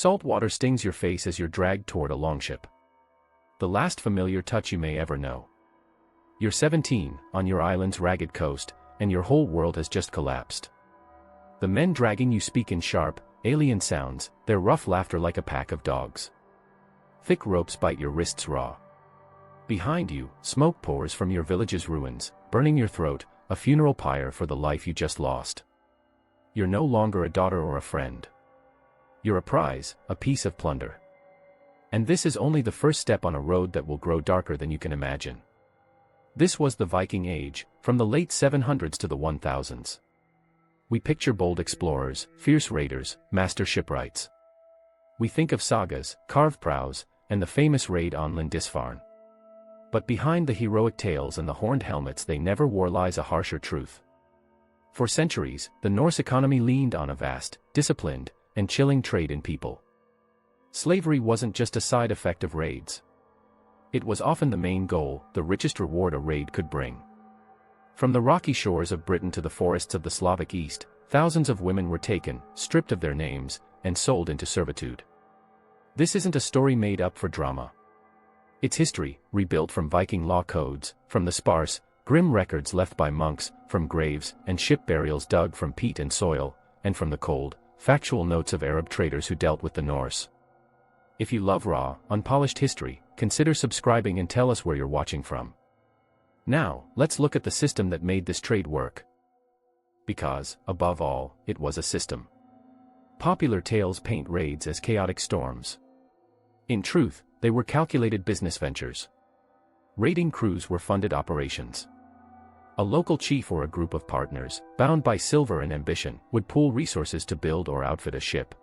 Salt water stings your face as you're dragged toward a longship. The last familiar touch you may ever know. You're 17, on your island's ragged coast, and your whole world has just collapsed. The men dragging you speak in sharp, alien sounds, their rough laughter like a pack of dogs. Thick ropes bite your wrists raw. Behind you, smoke pours from your village's ruins, burning your throat, a funeral pyre for the life you just lost. You're no longer a daughter or a friend. You're a prize, a piece of plunder. And this is only the first step on a road that will grow darker than you can imagine. This was the Viking Age, from the late 700s to the 1000s. We picture bold explorers, fierce raiders, master shipwrights. We think of sagas, carved prows, and the famous raid on Lindisfarne. But behind the heroic tales and the horned helmets they never wore lies a harsher truth. For centuries, the Norse economy leaned on a vast, disciplined, and chilling trade in people. Slavery wasn't just a side effect of raids. It was often the main goal, the richest reward a raid could bring. From the rocky shores of Britain to the forests of the Slavic East, thousands of women were taken, stripped of their names, and sold into servitude. This isn't a story made up for drama. It's history, rebuilt from Viking law codes, from the sparse, grim records left by monks, from graves and ship burials dug from peat and soil, and from the cold, factual notes of Arab traders who dealt with the Norse. If you love raw, unpolished history, consider subscribing and tell us where you're watching from. Now, let's look at the system that made this trade work. Because, above all, it was a system. Popular tales paint raids as chaotic storms. In truth, they were calculated business ventures. Raiding crews were funded operations. A local chief or a group of partners, bound by silver and ambition, would pool resources to build or outfit a ship.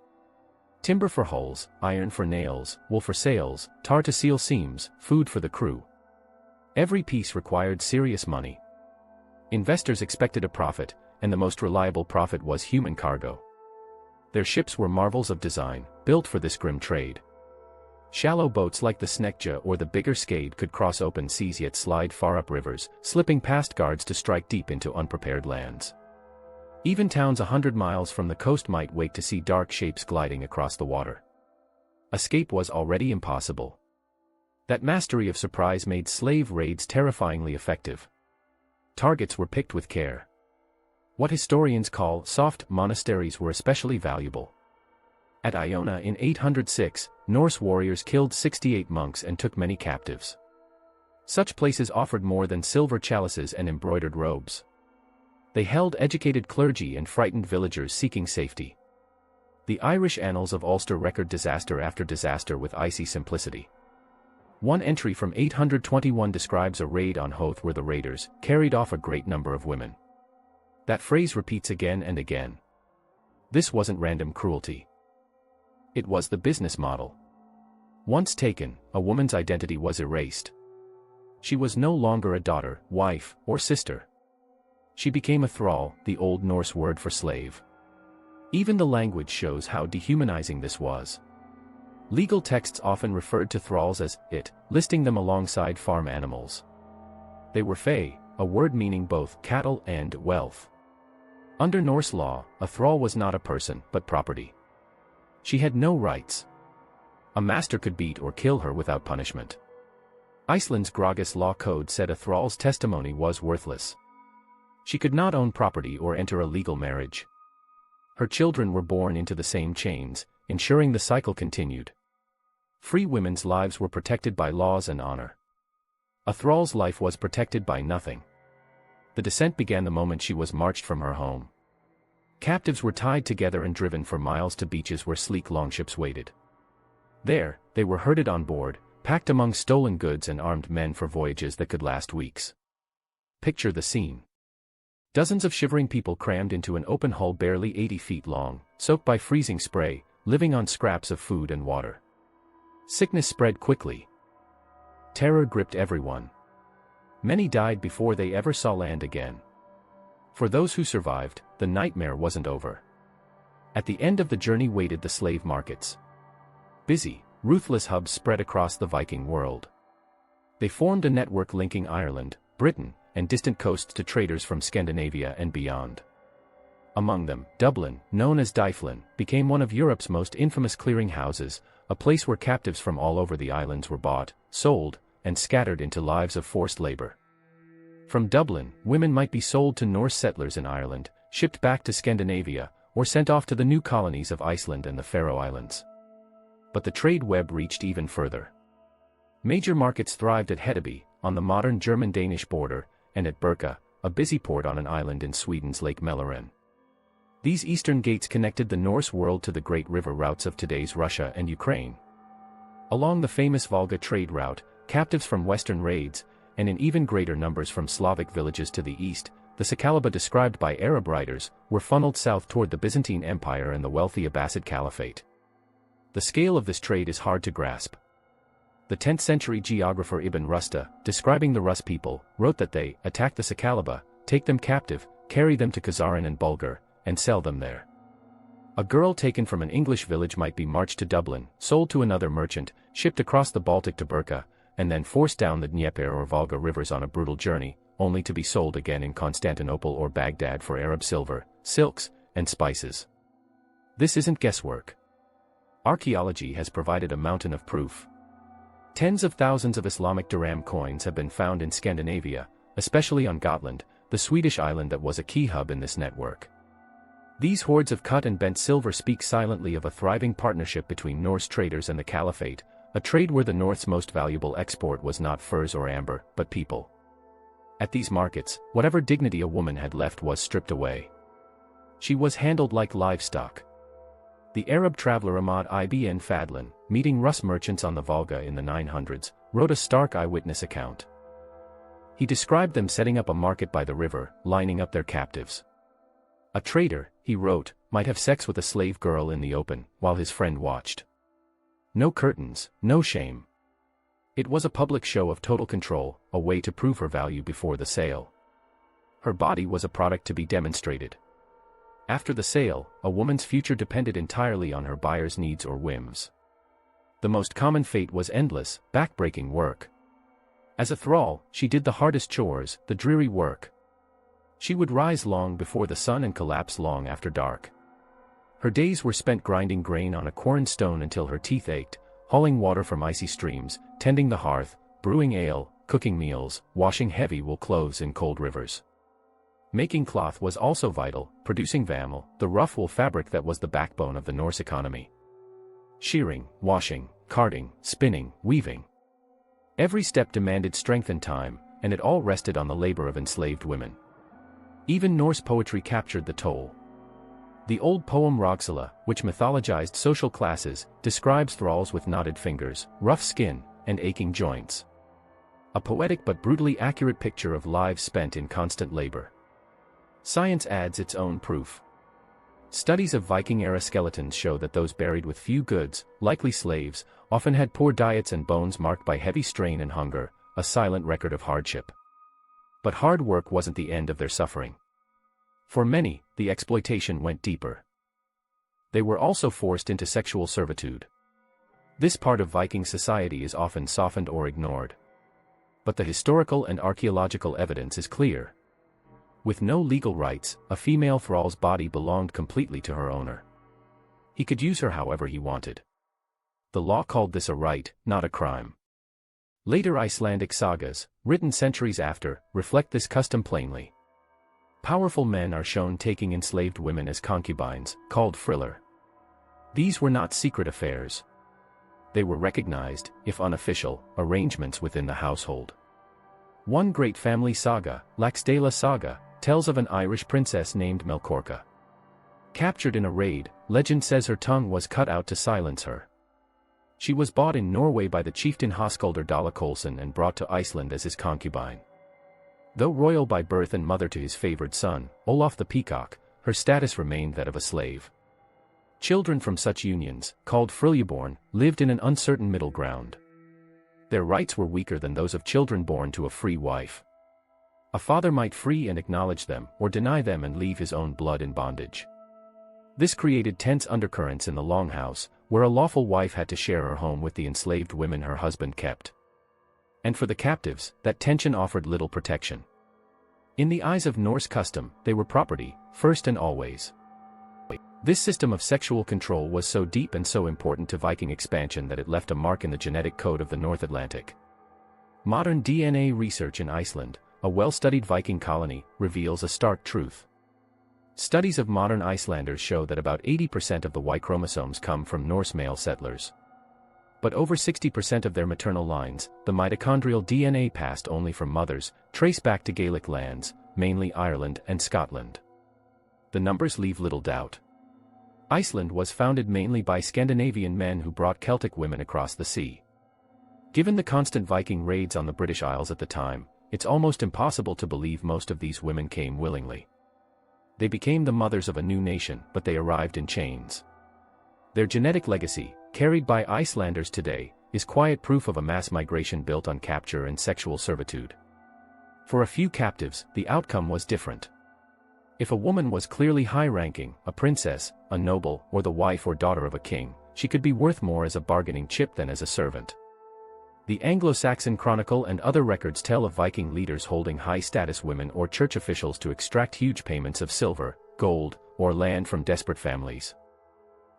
Timber for hulls, iron for nails, wool for sails, tar to seal seams, food for the crew. Every piece required serious money. Investors expected a profit, and the most reliable profit was human cargo. Their ships were marvels of design, built for this grim trade. Shallow boats like the Snekja or the bigger Skade could cross open seas yet slide far up rivers, slipping past guards to strike deep into unprepared lands. Even towns 100 miles from the coast might wake to see dark shapes gliding across the water. Escape was already impossible. That mastery of surprise made slave raids terrifyingly effective. Targets were picked with care. What historians call soft monasteries were especially valuable. At Iona in 806, Norse warriors killed 68 monks and took many captives. Such places offered more than silver chalices and embroidered robes. They held educated clergy and frightened villagers seeking safety. The Irish annals of Ulster record disaster after disaster with icy simplicity. One entry from 821 describes a raid on Howth where the raiders carried off a great number of women. That phrase repeats again and again. This wasn't random cruelty. It was the business model. Once taken, a woman's identity was erased. She was no longer a daughter, wife, or sister. She became a thrall, the Old Norse word for slave. Even the language shows how dehumanizing this was. Legal texts often referred to thralls as it, listing them alongside farm animals. They were fey, a word meaning both cattle and wealth. Under Norse law, a thrall was not a person but property. She had no rights. A master could beat or kill her without punishment. Iceland's Grágis law code said a thrall's testimony was worthless. She could not own property or enter a legal marriage. Her children were born into the same chains, ensuring the cycle continued. Free women's lives were protected by laws and honor. A thrall's life was protected by nothing. The descent began the moment she was marched from her home. Captives were tied together and driven for miles to beaches where sleek longships waited. There, they were herded on board, packed among stolen goods and armed men for voyages that could last weeks. Picture the scene. Dozens of shivering people crammed into an open hull barely 80 feet long, soaked by freezing spray, living on scraps of food and water. Sickness spread quickly. Terror gripped everyone. Many died before they ever saw land again. For those who survived, the nightmare wasn't over. At the end of the journey waited the slave markets. Busy, ruthless hubs spread across the Viking world. They formed a network linking Ireland, Britain, and distant coasts to traders from Scandinavia and beyond. Among them, Dublin, known as Dyflin, became one of Europe's most infamous clearing houses, a place where captives from all over the islands were bought, sold, and scattered into lives of forced labor. From Dublin, women might be sold to Norse settlers in Ireland, shipped back to Scandinavia, or sent off to the new colonies of Iceland and the Faroe Islands. But the trade web reached even further. Major markets thrived at Hedeby, on the modern German-Danish border, and at Birka, a busy port on an island in Sweden's Lake Mälaren. These eastern gates connected the Norse world to the great river routes of today's Russia and Ukraine. Along the famous Volga trade route, captives from western raids, and in even greater numbers from Slavic villages to the east, the Saqaliba described by Arab writers, were funneled south toward the Byzantine Empire and the wealthy Abbasid Caliphate. The scale of this trade is hard to grasp. The 10th century geographer Ibn Rusta, describing the Rus people, wrote that they attack the Saqaliba, take them captive, carry them to Khazaran and Bulgar, and sell them there. A girl taken from an English village might be marched to Dublin, sold to another merchant, shipped across the Baltic to Birka, and then forced down the Dnieper or Volga rivers on a brutal journey, only to be sold again in Constantinople or Baghdad for Arab silver, silks, and spices. This isn't guesswork. Archaeology has provided a mountain of proof. Tens of thousands of Islamic dirham coins have been found in Scandinavia, especially on Gotland, the Swedish island that was a key hub in this network. These hoards of cut and bent silver speak silently of a thriving partnership between Norse traders and the Caliphate, a trade where the North's most valuable export was not furs or amber, but people. At these markets, whatever dignity a woman had left was stripped away. She was handled like livestock. The Arab traveler Ahmad ibn Fadlan, meeting Rus merchants on the Volga in the 900s, wrote a stark eyewitness account. He described them setting up a market by the river, lining up their captives. A trader, he wrote, might have sex with a slave girl in the open, while his friend watched. No curtains, no shame. It was a public show of total control, a way to prove her value before the sale. Her body was a product to be demonstrated. After the sale, a woman's future depended entirely on her buyer's needs or whims. The most common fate was endless, back-breaking work. As a thrall, she did the hardest chores, the dreary work. She would rise long before the sun and collapse long after dark. Her days were spent grinding grain on a quern stone until her teeth ached, hauling water from icy streams, tending the hearth, brewing ale, cooking meals, washing heavy wool clothes in cold rivers. Making cloth was also vital, producing vamel, the rough wool fabric that was the backbone of the Norse economy. Shearing, washing, carding, spinning, weaving. Every step demanded strength and time, and it all rested on the labor of enslaved women. Even Norse poetry captured the toll. The old poem Rogsala, which mythologized social classes, describes thralls with knotted fingers, rough skin, and aching joints. A poetic but brutally accurate picture of lives spent in constant labor. Science adds its own proof. Studies of Viking-era skeletons show that those buried with few goods, likely slaves, often had poor diets and bones marked by heavy strain and hunger, a silent record of hardship. But hard work wasn't the end of their suffering. For many, the exploitation went deeper. They were also forced into sexual servitude. This part of Viking society is often softened or ignored. But the historical and archaeological evidence is clear. With no legal rights, a female thrall's body belonged completely to her owner. He could use her however he wanted. The law called this a right, not a crime. Later Icelandic sagas, written centuries after, reflect this custom plainly. Powerful men are shown taking enslaved women as concubines, called frillur. These were not secret affairs. They were recognized, if unofficial, arrangements within the household. One great family saga, Laxdæla saga, tells of an Irish princess named Melkorka. Captured in a raid, legend says her tongue was cut out to silence her. She was bought in Norway by the chieftain Höskuldr Dalakolsson and brought to Iceland as his concubine. Though royal by birth and mother to his favored son, Olaf the Peacock, her status remained that of a slave. Children from such unions, called frillurborn, lived in an uncertain middle ground. Their rights were weaker than those of children born to a free wife. A father might free and acknowledge them, or deny them and leave his own blood in bondage. This created tense undercurrents in the Longhouse, where a lawful wife had to share her home with the enslaved women her husband kept. And for the captives, that tension offered little protection. In the eyes of Norse custom, they were property, first and always. This system of sexual control was so deep and so important to Viking expansion that it left a mark in the genetic code of the North Atlantic. Modern DNA research in Iceland, a well-studied Viking colony, reveals a stark truth. Studies of modern Icelanders show that about 80% of the Y chromosomes come from Norse male settlers. But over 60% of their maternal lines, the mitochondrial DNA passed only from mothers, trace back to Gaelic lands, mainly Ireland and Scotland. The numbers leave little doubt. Iceland was founded mainly by Scandinavian men who brought Celtic women across the sea. Given the constant Viking raids on the British Isles at the time, it's almost impossible to believe most of these women came willingly. They became the mothers of a new nation, but they arrived in chains. Their genetic legacy, carried by Icelanders today, is quiet proof of a mass migration built on capture and sexual servitude. For a few captives, the outcome was different. If a woman was clearly high-ranking, a princess, a noble, or the wife or daughter of a king, she could be worth more as a bargaining chip than as a servant. The Anglo-Saxon Chronicle and other records tell of Viking leaders holding high-status women or church officials to extract huge payments of silver, gold, or land from desperate families.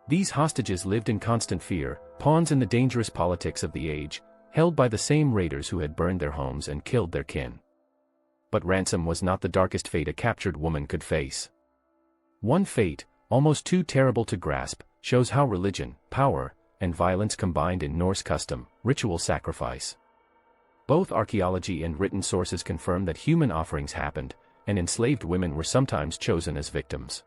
These hostages lived in constant fear, pawns in the dangerous politics of the age, held by the same raiders who had burned their homes and killed their kin. But ransom was not the darkest fate a captured woman could face. One fate, almost too terrible to grasp, shows how religion, power, and violence combined in Norse custom, ritual sacrifice. Both archaeology and written sources confirm that human offerings happened, and enslaved women were sometimes chosen as victims.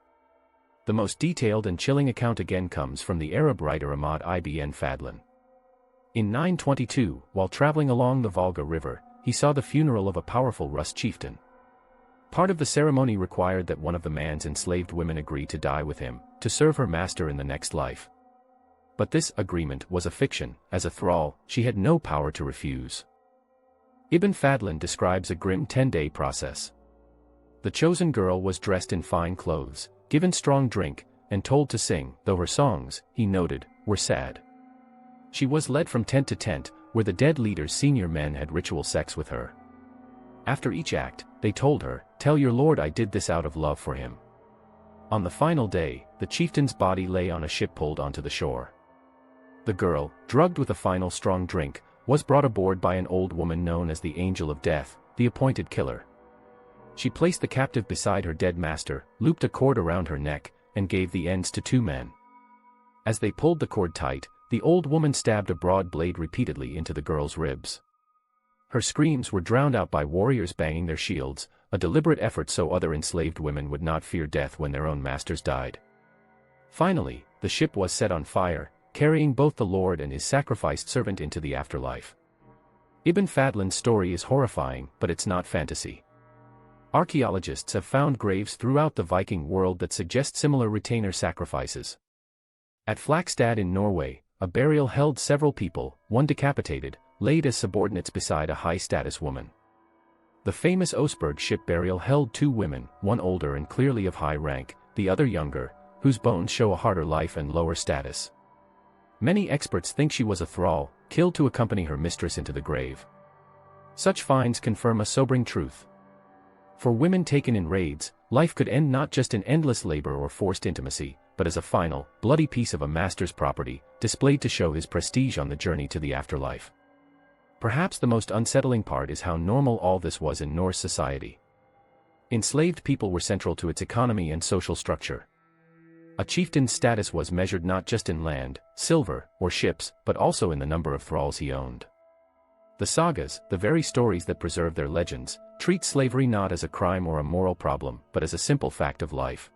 The most detailed and chilling account again comes from the Arab writer Ahmad ibn Fadlan. In 922, while traveling along the Volga River, he saw the funeral of a powerful Rus chieftain. Part of the ceremony required that one of the man's enslaved women agree to die with him, to serve her master in the next life. But this agreement was a fiction. As a thrall, she had no power to refuse. Ibn Fadlan describes a grim 10-day process. The chosen girl was dressed in fine clothes, given strong drink, and told to sing, though her songs, he noted, were sad. She was led from tent to tent, where the dead leader's senior men had ritual sex with her. After each act, they told her, "Tell your lord I did this out of love for him." On the final day, the chieftain's body lay on a ship pulled onto the shore. The girl, drugged with a final strong drink, was brought aboard by an old woman known as the Angel of Death, the appointed killer. She placed the captive beside her dead master, looped a cord around her neck, and gave the ends to two men. As they pulled the cord tight, the old woman stabbed a broad blade repeatedly into the girl's ribs. Her screams were drowned out by warriors banging their shields, a deliberate effort so other enslaved women would not fear death when their own masters died. Finally, the ship was set on fire, carrying both the lord and his sacrificed servant into the afterlife. Ibn Fadlan's story is horrifying, but it's not fantasy. Archaeologists have found graves throughout the Viking world that suggest similar retainer sacrifices. At Flakstad in Norway, a burial held several people, one decapitated, laid as subordinates beside a high-status woman. The famous Oseberg ship burial held two women, one older and clearly of high rank, the other younger, whose bones show a harder life and lower status. Many experts think she was a thrall, killed to accompany her mistress into the grave. Such finds confirm a sobering truth. For women taken in raids, life could end not just in endless labor or forced intimacy, but as a final, bloody piece of a master's property, displayed to show his prestige on the journey to the afterlife. Perhaps the most unsettling part is how normal all this was in Norse society. Enslaved people were central to its economy and social structure. A chieftain's status was measured not just in land, silver, or ships, but also in the number of thralls he owned. The sagas, the very stories that preserve their legends, treat slavery not as a crime or a moral problem, but as a simple fact of life.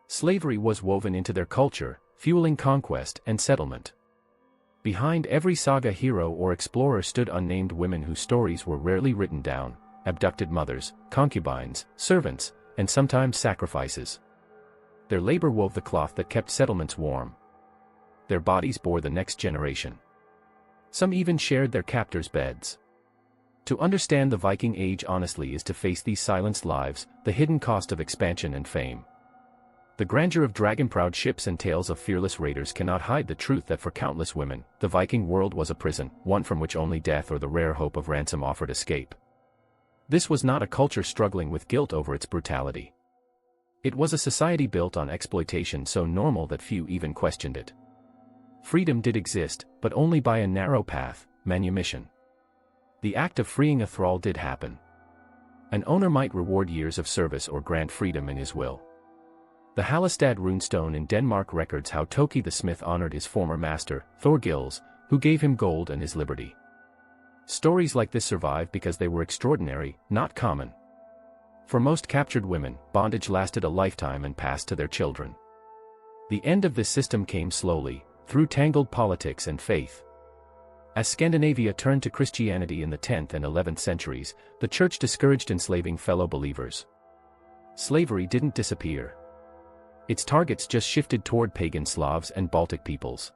Slavery was woven into their culture, fueling conquest and settlement. Behind every saga hero or explorer stood unnamed women whose stories were rarely written down, abducted mothers, concubines, servants, and sometimes sacrifices. Their labor wove the cloth that kept settlements warm. Their bodies bore the next generation. Some even shared their captors' beds. To understand the Viking Age honestly is to face these silenced lives, the hidden cost of expansion and fame. The grandeur of dragon-proud ships and tales of fearless raiders cannot hide the truth that for countless women, the Viking world was a prison, one from which only death or the rare hope of ransom offered escape. This was not a culture struggling with guilt over its brutality. It was a society built on exploitation so normal that few even questioned it. Freedom did exist, but only by a narrow path, manumission. The act of freeing a thrall did happen. An owner might reward years of service or grant freedom in his will. The Hallestad runestone in Denmark records how Toki the smith honored his former master, Thorgils, who gave him gold and his liberty. Stories like this survive because they were extraordinary, not common. For most captured women, bondage lasted a lifetime and passed to their children. The end of this system came slowly, through tangled politics and faith. As Scandinavia turned to Christianity in the 10th and 11th centuries, the Church discouraged enslaving fellow believers. Slavery didn't disappear. Its targets just shifted toward pagan Slavs and Baltic peoples.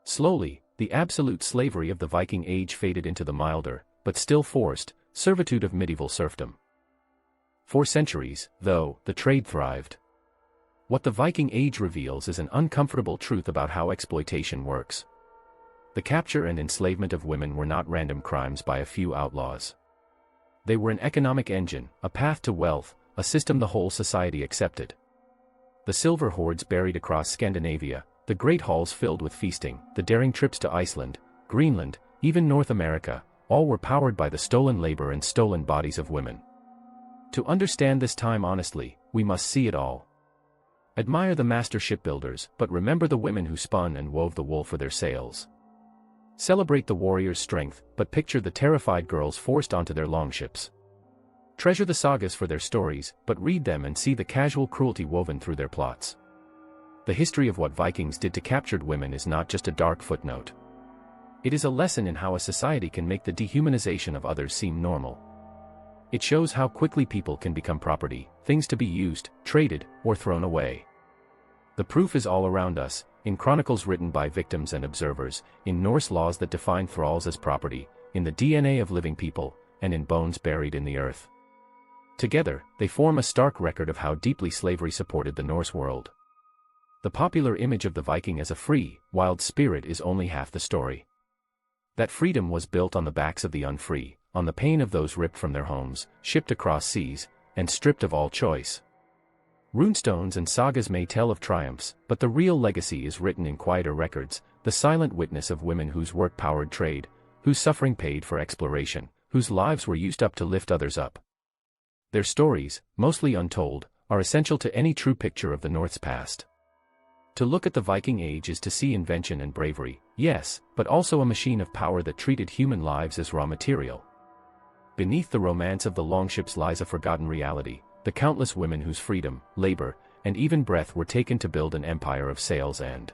Slowly, the absolute slavery of the Viking Age faded into the milder, but still forced, servitude of medieval serfdom. For centuries, though, the trade thrived. What the Viking Age reveals is an uncomfortable truth about how exploitation works. The capture and enslavement of women were not random crimes by a few outlaws. They were an economic engine, a path to wealth, a system the whole society accepted. The silver hoards buried across Scandinavia, the great halls filled with feasting, the daring trips to Iceland, Greenland, even North America, all were powered by the stolen labor and stolen bodies of women. To understand this time honestly, we must see it all. Admire the master shipbuilders, but remember the women who spun and wove the wool for their sails. Celebrate the warrior's strength, but picture the terrified girls forced onto their longships. Treasure the sagas for their stories, but read them and see the casual cruelty woven through their plots. The history of what Vikings did to captured women is not just a dark footnote. It is a lesson in how a society can make the dehumanization of others seem normal. It shows how quickly people can become property, things to be used, traded, or thrown away. The proof is all around us, in chronicles written by victims and observers, in Norse laws that define thralls as property, in the DNA of living people, and in bones buried in the earth. Together, they form a stark record of how deeply slavery supported the Norse world. The popular image of the Viking as a free, wild spirit is only half the story. That freedom was built on the backs of the unfree, on the pain of those ripped from their homes, shipped across seas, and stripped of all choice. Runestones and sagas may tell of triumphs, but the real legacy is written in quieter records, the silent witness of women whose work powered trade, whose suffering paid for exploration, whose lives were used up to lift others up. Their stories, mostly untold, are essential to any true picture of the North's past. To look at the Viking Age is to see invention and bravery, yes, but also a machine of power that treated human lives as raw material. Beneath the romance of the longships lies a forgotten reality, the countless women whose freedom, labor, and even breath were taken to build an empire of sails and